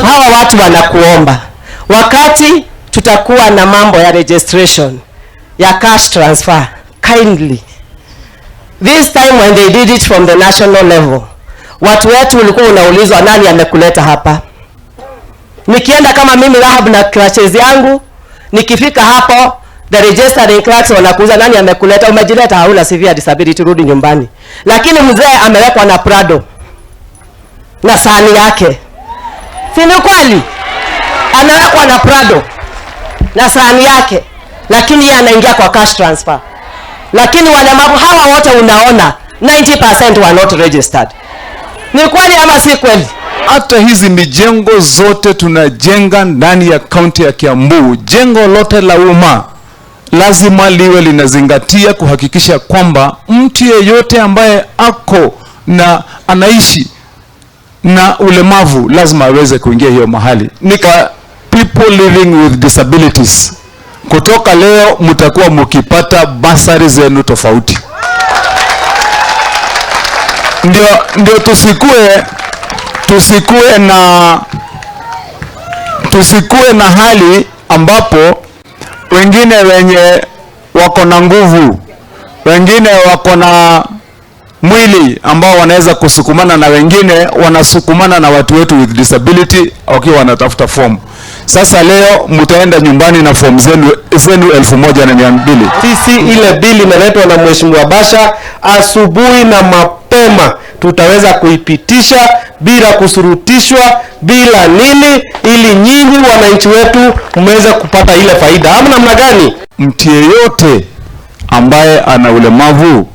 Hawa watu wanakuomba. Wakati tutakuwa na mambo ya registration, ya cash transfer, kindly. This time when they did it from the national level, watu wetu ulikuwa unaulizwa nani amekuleta hapa. Nikienda kama mimi Rahab na crutches yangu, nikifika hapo, the registering clerks wanakuuliza nani amekuleta, umejileta hauna severe disability, rudi nyumbani. Lakini mzee amewekwa na Prado na sahani yake. Si ni kweli? Anawekwa na Prado na sahani yake, lakini yeye anaingia kwa cash transfer. Lakini walemavu hawa wote unaona 90% were not registered. Ni kweli ama si kweli? Hata hizi mijengo zote tunajenga ndani ya kaunti ya Kiambu, jengo lote la umma lazima liwe linazingatia kuhakikisha kwamba mtu yeyote ambaye ako na anaishi na ulemavu lazima aweze kuingia hiyo mahali. Nika people living with disabilities, kutoka leo mtakuwa mkipata basari zenu tofauti. Ndio tusikue na hali ambapo wengine wenye wako na nguvu, wengine wako na mwili ambao wanaweza kusukumana na wengine wanasukumana na watu wetu with disability wakiwa wanatafuta form. Sasa leo mtaenda nyumbani na form zenu 1200. Sisi ile bili imeletwa na Mheshimiwa Basha asubuhi na mapema tutaweza kuipitisha bila kusurutishwa, bila nini, ili nyinyi wananchi wetu mweze kupata ile faida. Ama namna gani? Mtu yeyote ambaye ana ulemavu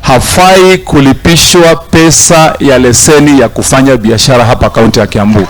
hafai kulipishwa pesa ya leseni ya kufanya biashara hapa kaunti ya Kiambu.